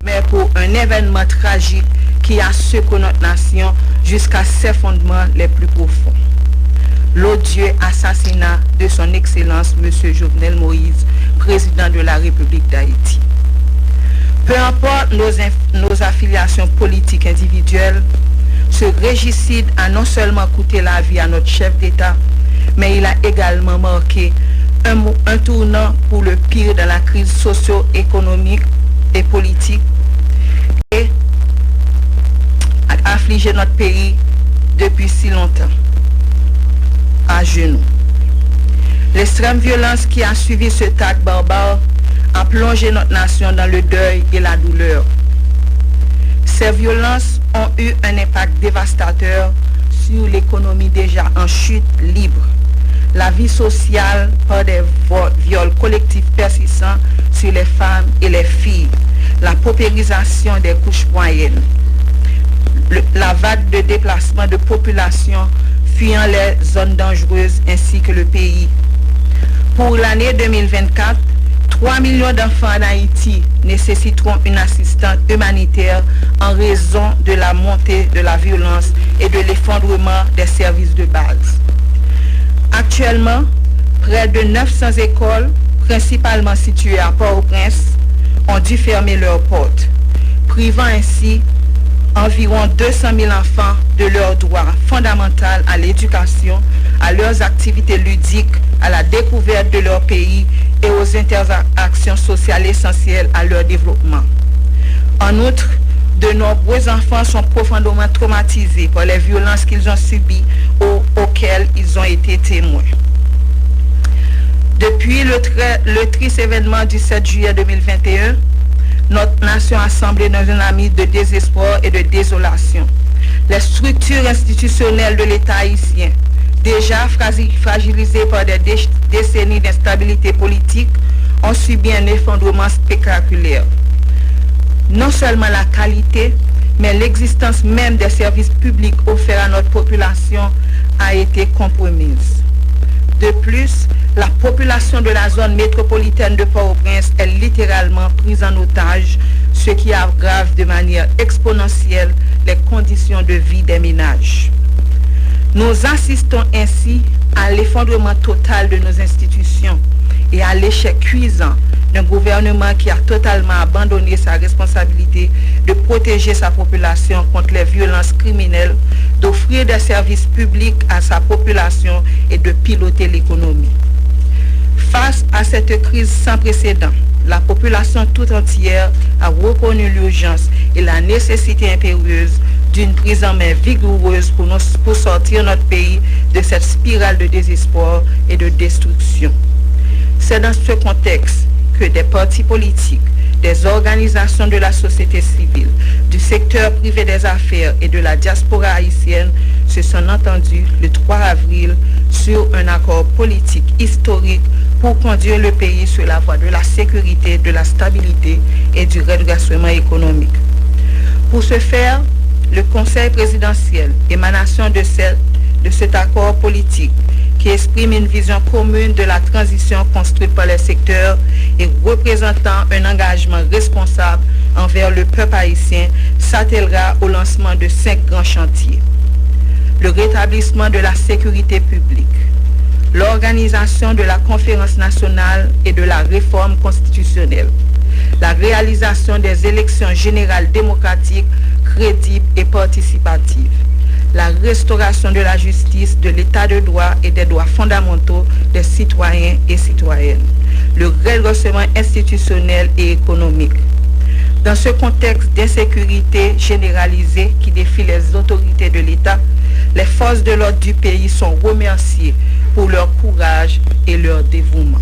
mais pour un événement tragique qui a secoué notre nation jusqu'à ses fondements les plus profonds. L'odieux assassinat de son Excellence M. Jovenel Moïse, président de la République d'Haïti. Peu importe nos affiliations politiques individuelles, ce régicide a non seulement coûté la vie à notre chef d'État, mais il a également marqué un tournant pour le pire dans la crise socio-économique et politique et a affligé notre pays depuis si longtemps, à genoux. L'extrême violence qui a suivi ce acte barbare a plongé notre nation dans le deuil et la douleur. Ces violences ont eu un impact dévastateur sur l'économie déjà en chute libre, la vie sociale par des viols collectifs persistants sur les femmes et les filles, la paupérisation des couches moyennes, la vague de déplacement de population fuyant les zones dangereuses ainsi que le pays. Pour l'année 2024, 3 millions d'enfants en Haïti nécessiteront une assistance humanitaire en raison de la montée de la violence et de l'effondrement des services de base. Actuellement, près de 900 écoles, principalement situées à Port-au-Prince, ont dû fermer leurs portes, privant ainsi environ 200 000 enfants de leurs droits fondamentaux à l'éducation, à leurs activités ludiques, à la découverte de leur pays et aux interactions sociales essentielles à leur développement. En outre, de nombreux enfants sont profondément traumatisés par les violences qu'ils ont subies ou auxquelles ils ont été témoins. Depuis le triste événement du 7 juillet 2021, notre nation a semblé dans une amie de désespoir et de désolation. Les structures institutionnelles de l'État haïtien, déjà fragilisées par des décennies d'instabilité politique, ont subi un effondrement spectaculaire. Non seulement la qualité, mais l'existence même des services publics offerts à notre population a été compromise. De plus, la population de la zone métropolitaine de Port-au-Prince est littéralement prise en otage, ce qui aggrave de manière exponentielle les conditions de vie des ménages. Nous assistons ainsi à l'effondrement total de nos institutions et à l'échec cuisant d'un gouvernement qui a totalement abandonné sa responsabilité de protéger sa population contre les violences criminelles, d'offrir des services publics à sa population et de piloter l'économie. Face à cette crise sans précédent, la population tout entière a reconnu l'urgence et la nécessité impérieuse d'une prise en main vigoureuse pour sortir notre pays de cette spirale de désespoir et de destruction. C'est dans ce contexte que des partis politiques, des organisations de la société civile, du secteur privé des affaires et de la diaspora haïtienne se sont entendus le 3 avril sur un accord politique historique pour conduire le pays sur la voie de la sécurité, de la stabilité et du redressement économique. Pour ce faire, le Conseil présidentiel, émanation de cet accord politique, qui exprime une vision commune de la transition construite par les secteurs et représentant un engagement responsable envers le peuple haïtien, s'attellera au lancement de 5 grands chantiers. Le rétablissement de la sécurité publique, l'organisation de la conférence nationale et de la réforme constitutionnelle, la réalisation des élections générales démocratiques, crédibles et participatives, la restauration de la justice, de l'état de droit et des droits fondamentaux des citoyens et citoyennes, le redressement institutionnel et économique. Dans ce contexte d'insécurité généralisée qui défie les autorités de l'État, les forces de l'ordre du pays sont remerciées pour leur courage et leur dévouement.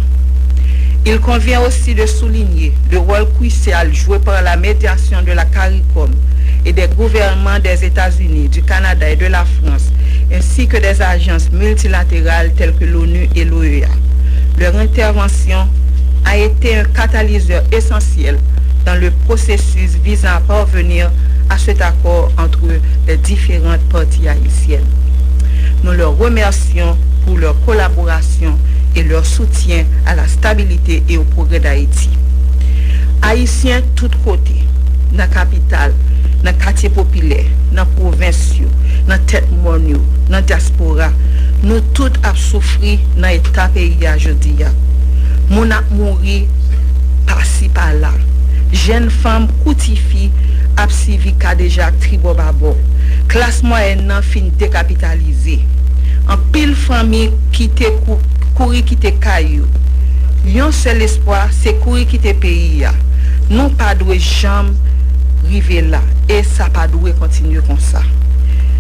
Il convient aussi de souligner le rôle crucial joué par la médiation de la CARICOM et des gouvernements des États-Unis, du Canada et de la France, ainsi que des agences multilatérales telles que l'ONU et l'OEA. Leur intervention a été un catalyseur essentiel dans le processus visant à parvenir à cet accord entre les différentes parties haïtiennes. Nous leur remercions pour leur collaboration et leur soutien à la stabilité et au progrès d'Haïti. Haïtiens tous côtés, dans la capitale, dans le quartier populaire, dans la province, dans la tête monde, dans la diaspora, nous tous avons souffert dans l'état pays aujourd'hui. Nous avons mouru par-ci par-là. Jeunes femmes, couti filles, ap suivi ka déjà tribo babo. Classe moyenne nan fin décapitalisée. En pile famille qui te courir qui te caillou. Yon seul espoir c'est courir qui te pays ya. Non pas doué jamais river là et ça pas doué continuer comme ça.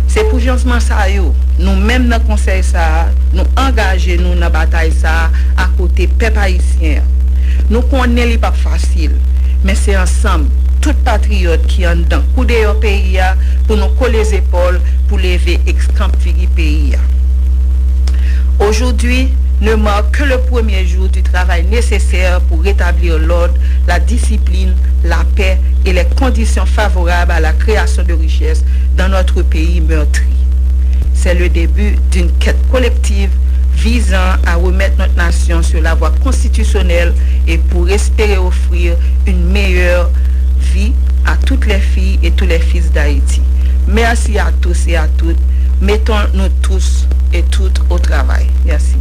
C'est pour jansman ça yo, nous même dans conseil ça, nous engager nous dans bataille ça à côté peuple haïtien. Nous connaissons li pas facile, mais c'est ensemble tout patriote qui en dedans couder au pays pour nous coller les épaules pour lever excampfiri pays. Aujourd'hui ne marque que le premier jour du travail nécessaire pour rétablir l'ordre, la discipline, la paix et les conditions favorables à la création de richesses dans notre pays meurtri. C'est le début d'une quête collective visant à remettre notre nation sur la voie constitutionnelle et pour espérer offrir une meilleure vie à toutes les filles et tous les fils d'Haïti. Merci à tous et à toutes. Mettons-nous tous et toutes au travail. Merci.